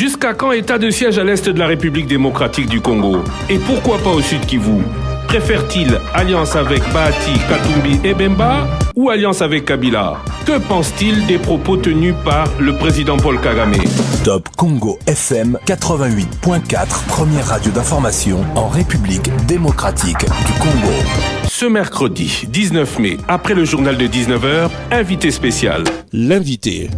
Jusqu'à quand état de siège à l'est de la République démocratique du Congo? Et pourquoi pas au sud Kivu? Préfère-t-il alliance avec Bahati, Katumbi et Bemba ou alliance avec Kabila? Que pense-t-il des propos tenus par le président Paul Kagame? Top Congo FM 88.4, première radio d'information en République démocratique du Congo. Ce mercredi 19 mai, après le journal de 19h, invité spécial. L'invité.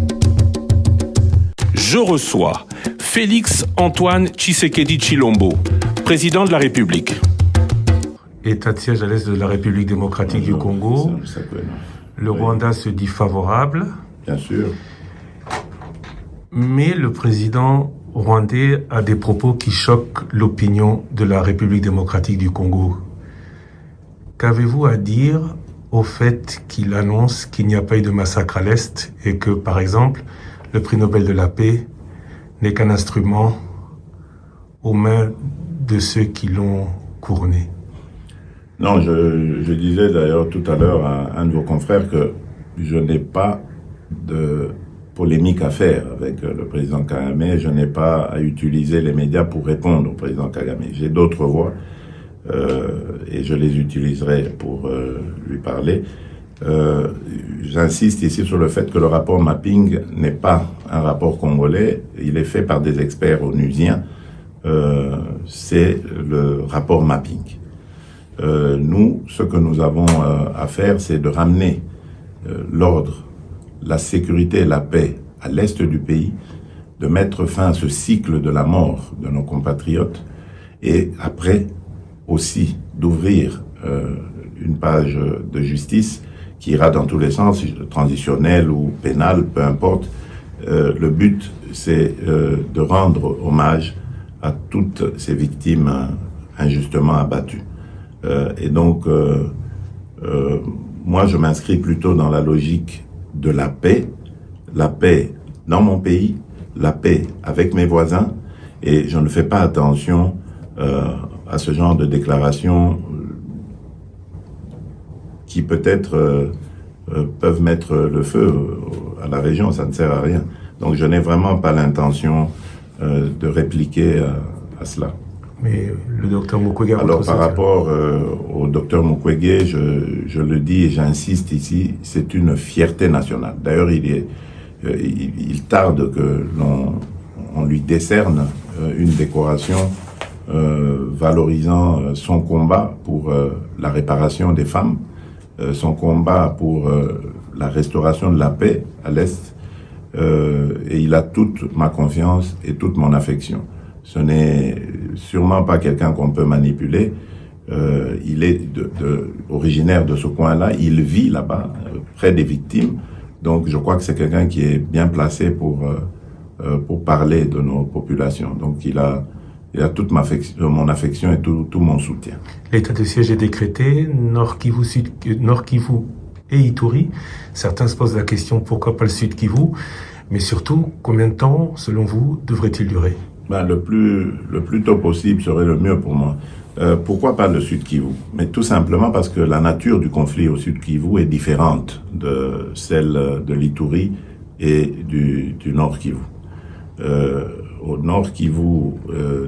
Je reçois Félix Antoine Tshisekedi Tshilombo, président de la République. État de siège à l'est de la République démocratique du Congo. Le Rwanda se dit favorable. Bien sûr. Mais le président rwandais a des propos qui choquent l'opinion de la République démocratique du Congo. Qu'avez-vous à dire au fait qu'il annonce qu'il n'y a pas eu de massacre à l'Est et que, par exemple, le prix Nobel de la paix n'est qu'un instrument aux mains de ceux qui l'ont couronné? Non, je disais d'ailleurs tout à l'heure à un de vos confrères que je n'ai pas de polémique à faire avec le président Kagame. Je n'ai pas à utiliser les médias pour répondre au président Kagame. J'ai d'autres voies et je les utiliserai pour lui parler. J'insiste ici sur le fait que le rapport mapping n'est pas un rapport congolais. Il est fait par des experts onusiens. C'est le rapport mapping. Nous, ce que nous avons à faire, c'est de ramener l'ordre, la sécurité et la paix à l'est du pays, de mettre fin à ce cycle de la mort de nos compatriotes et après aussi d'ouvrir une page de justice qui ira dans tous les sens, transitionnel ou pénal, peu importe. Le but, c'est de rendre hommage à toutes ces victimes injustement abattues. Et donc, moi, je m'inscris plutôt dans la logique de la paix dans mon pays, la paix avec mes voisins, et je ne fais pas attention à ce genre de déclarations qui peut-être peuvent mettre le feu à la région, ça ne sert à rien. Donc je n'ai vraiment pas l'intention de répliquer à cela. Mais le docteur Mukwege... Alors par rapport au docteur Mukwege, je le dis et j'insiste ici, c'est une fierté nationale. D'ailleurs, il tarde que l'on lui décerne une décoration valorisant son combat pour la réparation des femmes, son combat pour la restauration de la paix à l'Est, et il a toute ma confiance et toute mon affection. Ce n'est sûrement pas quelqu'un qu'on peut manipuler. Il est originaire de ce coin-là, il vit là-bas, près des victimes. Donc je crois que c'est quelqu'un qui est bien placé pour parler de nos populations. Donc il a toute mon affection et tout mon soutien. L'état de siège est décrété, Nord Kivu et Ituri. Certains se posent la question, pourquoi pas le Sud Kivu? Mais surtout, combien de temps, selon vous, devrait-il durer? Le plus tôt possible serait le mieux pour moi. Pourquoi pas le Sud Kivu? Mais tout simplement parce que la nature du conflit au Sud Kivu est différente de celle de l'Ituri et du Nord Kivu. Au Nord Kivu,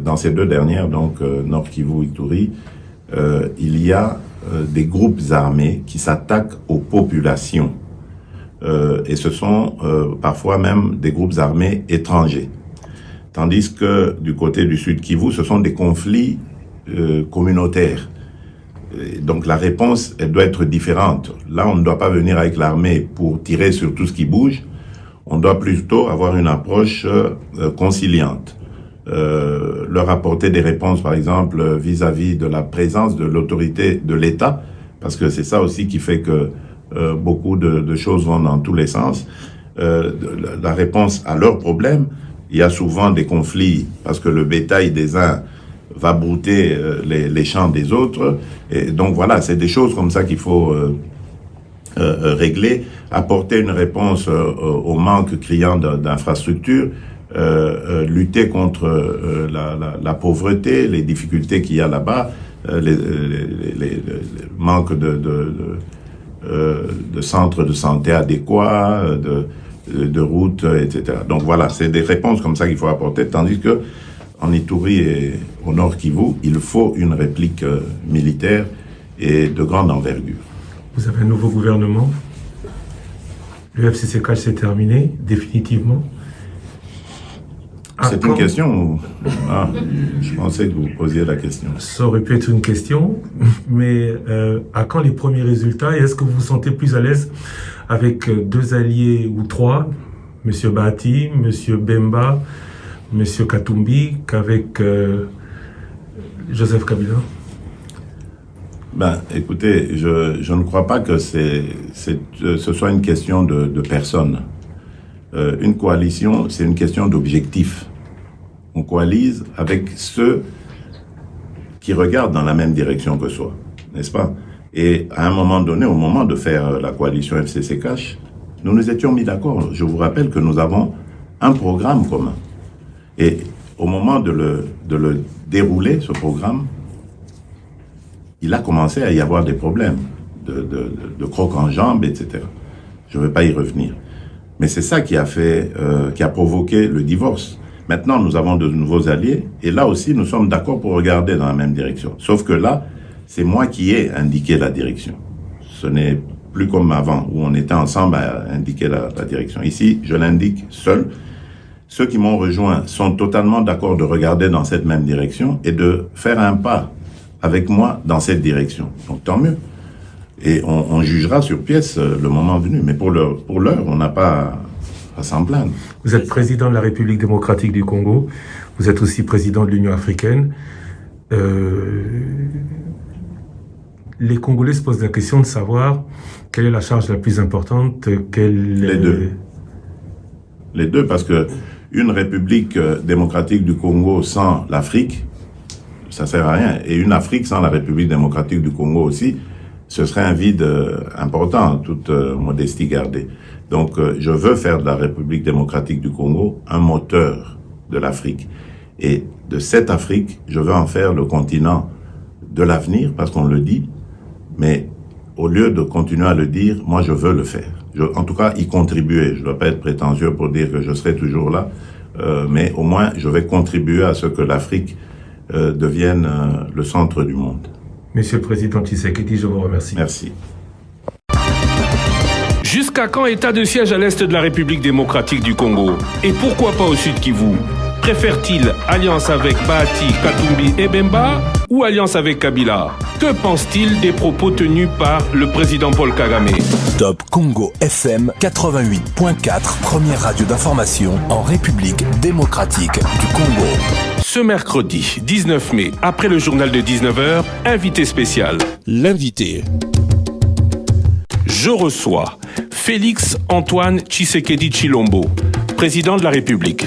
dans ces deux dernières, donc Nord Kivu, Ituri, il y a des groupes armés qui s'attaquent aux populations. Et ce sont parfois même des groupes armés étrangers. Tandis que du côté du Sud Kivu, ce sont des conflits communautaires. Et donc la réponse, elle doit être différente. Là, on ne doit pas venir avec l'armée pour tirer sur tout ce qui bouge. On doit plutôt avoir une approche conciliante. Leur apporter des réponses, par exemple, vis-à-vis de la présence de l'autorité de l'État, parce que c'est ça aussi qui fait que beaucoup de choses vont dans tous les sens. La réponse à leurs problèmes. Il y a souvent des conflits parce que le bétail des uns va brouter les champs des autres. Et donc voilà, c'est des choses comme ça qu'il faut régler, apporter une réponse au manque criant d'infrastructures, lutter contre la pauvreté, les difficultés qu'il y a là-bas, les manque de centres de santé adéquats, de routes, etc. Donc voilà, c'est des réponses comme ça qu'il faut apporter, tandis que en Ituri et au Nord Kivu, il faut une réplique militaire et de grande envergure. Vous avez un nouveau gouvernement. Le FCCK s'est terminé, définitivement. C'est une question ou... Ah, je pensais que vous posiez la question. Ça aurait pu être une question, mais à quand les premiers résultats? Et est-ce que vous vous sentez plus à l'aise avec 2 alliés ou 3, M. Bahati, M. Bemba, M. Katumbi, qu'avec Joseph Kabila? Ben, écoutez, je ne crois pas que ce soit une question de personnes. Une coalition, c'est une question d'objectif. On coalise avec ceux qui regardent dans la même direction que soi, n'est-ce pas? Et à un moment donné, au moment de faire la coalition FCCK, nous nous étions mis d'accord. Je vous rappelle que nous avons un programme commun. Et au moment de le dérouler, ce programme, il a commencé à y avoir des problèmes de crocs en jambes, etc. Je ne vais pas y revenir. Mais c'est ça qui a provoqué le divorce. Maintenant, nous avons de nouveaux alliés, et là aussi, nous sommes d'accord pour regarder dans la même direction. Sauf que là, c'est moi qui ai indiqué la direction. Ce n'est plus comme avant, où on était ensemble à indiquer la direction. Ici, je l'indique seul. Ceux qui m'ont rejoint sont totalement d'accord de regarder dans cette même direction et de faire un pas avec moi dans cette direction. Donc, tant mieux. Et on jugera sur pièce le moment venu. Mais pour l'heure, on n'a pas à s'en plaindre. Vous êtes président de la République démocratique du Congo. Vous êtes aussi président de l'Union africaine. Les Congolais se posent la question de savoir quelle est la charge la plus importante. Les deux. Les deux, parce que une République démocratique du Congo sans l'Afrique, ça sert à rien. Et une Afrique sans la République démocratique du Congo aussi, ce serait un vide important, toute modestie gardée. Donc, je veux faire de la République démocratique du Congo un moteur de l'Afrique. Et de cette Afrique, je veux en faire le continent de l'avenir, parce qu'on le dit, mais au lieu de continuer à le dire, moi, je veux le faire. En tout cas, y contribuer. Je ne dois pas être prétentieux pour dire que je serai toujours là, mais au moins, je vais contribuer à ce que l'Afrique devienne le centre du monde. Monsieur le Président Tshisekedi, je vous remercie. Merci. Jusqu'à quand état de siège à l'est de la République démocratique du Congo? Et pourquoi pas au sud Kivu? Préfère-t-il alliance avec Bahati, Katumbi et Bemba ou alliance avec Kabila? Que pense-t-il des propos tenus par le président Paul Kagame? Top Congo FM 88.4, première radio d'information en République démocratique du Congo. Ce mercredi 19 mai, après le journal de 19h, invité spécial. L'invité. Je reçois Félix Antoine Tshisekedi Tshilombo, président de la République.